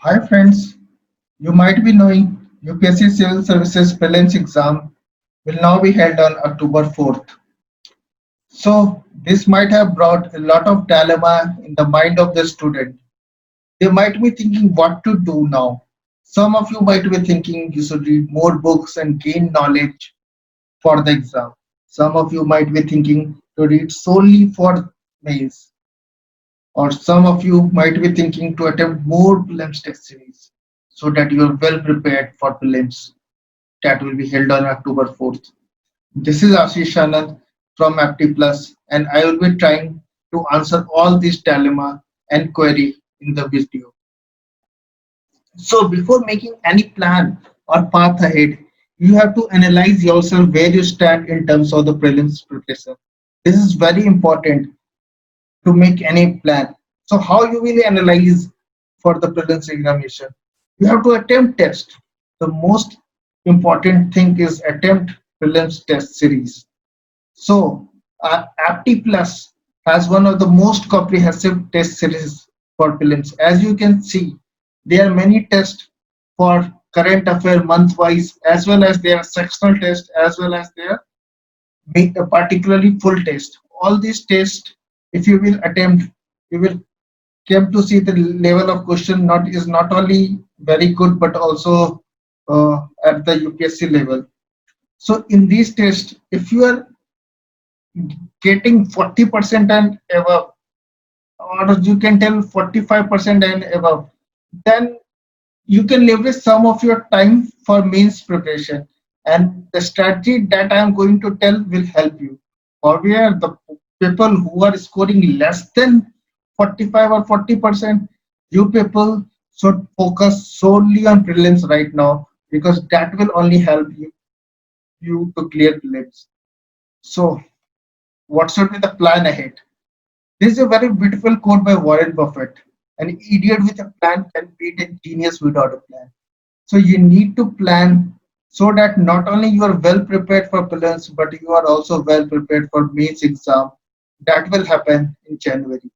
Hi friends, you might be knowing UPSC Civil Services Prelims exam will now be held on October 4th. So this might have brought a lot of dilemma in the mind of the student. They might be thinking what to do now. Some of you might be thinking you should read more books and gain knowledge for the exam. Some of you might be thinking to read solely for mains, or some of you might be thinking to attempt more prelims test series so that you are well prepared for prelims that will be held on October 4th. This is Ashish Anand from Apti Plus, and I will be trying to answer all these dilemma and query in the video. So before making any plan or path ahead, you have to analyze yourself where you stand in terms of the prelims preparation. This is very important to make any plan. So how you will analyze for the prelims examination? You have to attempt test. The most important thing is attempt prelims test series. So Apti Plus has one of the most comprehensive test series for prelims. As you can see, there are many tests for current affair month wise, as well as their sectional test, as well as their particularly full test. All these tests, if you will attempt, you will come to see the level of question not is not only very good but also at the UPSC level. So in these tests, if you are getting 40% and above, or you can tell 45% and above, then you can leverage some of your time for mains preparation, and the strategy that I am going to tell will help you. However, the people who are scoring less than 45 or 40%, you people should focus solely on prelims right now, because that will only help you to clear prelims. So what should be the plan ahead? This is a very beautiful quote by Warren Buffett: an idiot with a plan can beat a genius without a plan. So you need to plan so that not only you are well prepared for prelims, but you are also well prepared for mains exam that will happen in January.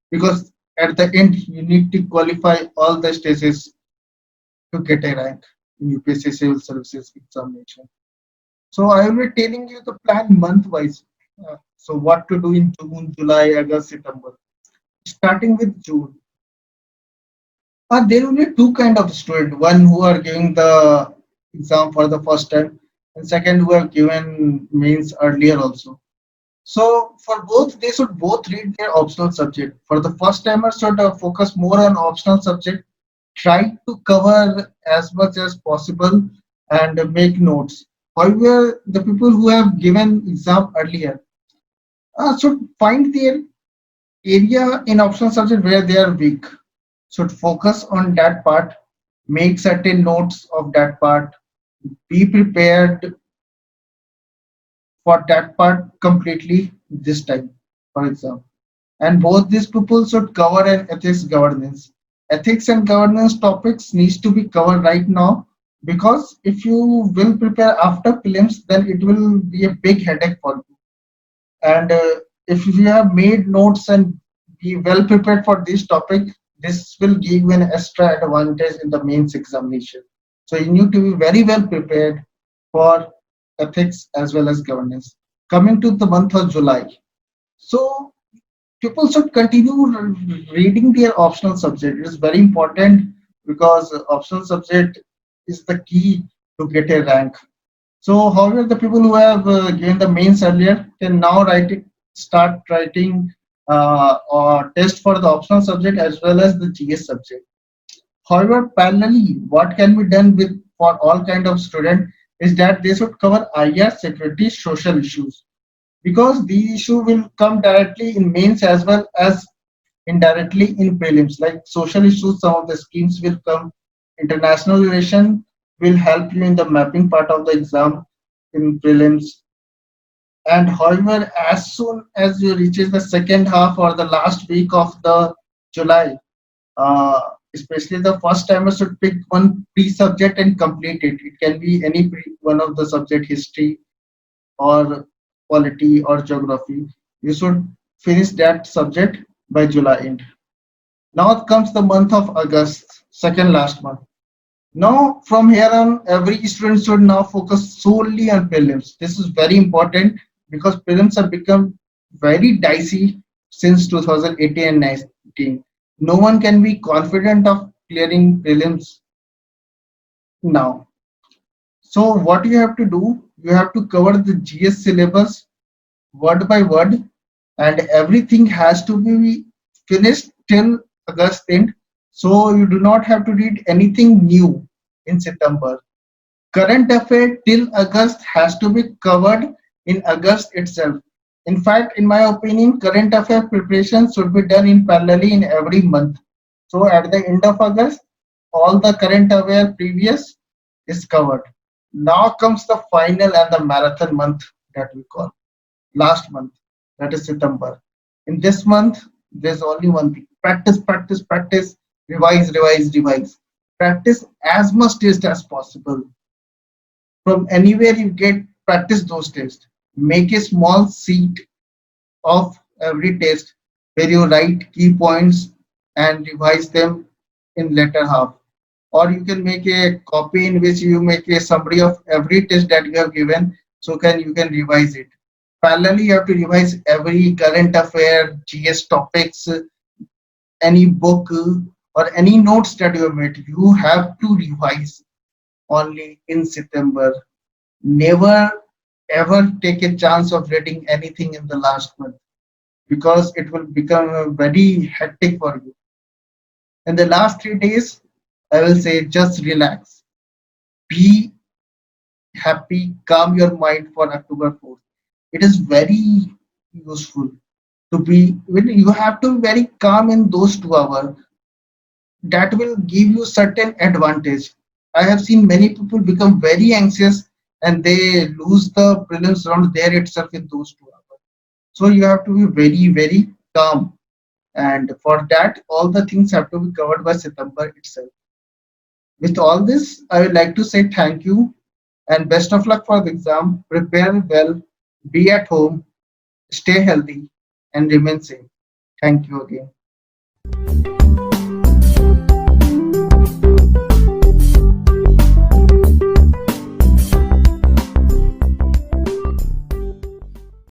Because at the end, you need to qualify all the stages to get a rank in UPSC Civil Services examination. So I will be telling you the plan month wise. So what to do in June, July, August, September. Starting with June, there will be two kind of student. One who are giving the exam for the first time, and second who have given mains earlier also. So for both, they should both read their optional subject. For the first timers, should focus more on optional subject. Try to cover as much as possible and make notes. However, the people who have given exam earlier should find their area in optional subject where they are weak, should focus on that part, make certain notes of that part, be prepared for that part completely this time, for example. And both these people should cover an ethics governance. Ethics and governance topics needs to be covered right now, because if you will prepare after prelims, then it will be a big headache for you. And if you have made notes and be well prepared for this topic, this will give you an extra advantage in the mains examination. So you need to be very well prepared for ethics as well as governance. Coming to the month of July, so people should continue reading their optional subject. It is very important, because optional subject is the key to get a rank. So, however, the people who have given the mains earlier can now start writing or test for the optional subject as well as the GS subject. However, parallelly, what can be done with for all kind of student is that they should cover IR, security, social issues, because these issue will come directly in mains as well as indirectly in prelims. Like social issues, some of the schemes will come. International relation will help you in the mapping part of the exam in prelims. And however, as soon as you reaches the second half or the last week of the July, uh, especially the first timer should pick one pre-subject and complete it. It can be any one of the subject: history or polity or geography. You should finish that subject by July end. Now comes the month of August. second last month. Now, from here on, every student should now focus solely on prelims. This is very important because prelims have become very dicey since 2018 and 19. No one can be confident of clearing prelims now. So, what you have to do, you have to cover the GS syllabus word by word, and everything has to be finished till August end. So, you do not have to read anything new in September. Current affair till August has to be covered in August itself. In fact, in my opinion, current affair preparation should be done in parallelly in every month. So at the end of August, all the current affair previous is covered. Now comes the final and the marathon month that we call last month, that is September. In this month, there's only one thing: practice, practice, practice, revise, revise, revise. Practice as much test as possible from anywhere you get. Practice those tests. Make a small sheet of every test where you write key points and revise them in later half. Or you can make a copy in which you make a summary of every test that you have given, so can you can revise it. Parallelly, you have to revise every current affair, GS topics, any book or any notes that you have made. You have to revise only in September. Never ever take a chance of reading anything in the last month because it will become very hectic for you. In the last 3 days, I will say just relax, be happy, calm your mind for October 4th. It is very useful to be, when you have to be very calm in those 2 hours. That will give you certain advantage. I have seen many people become very anxious and they lose the brilliance around there itself in those 2 hours. So you have to be very, very calm. And for that, all the things have to be covered by September itself. With all this, I would like to say thank you and best of luck for the exam. Prepare well, be at home, stay healthy, and remain safe. Thank you again.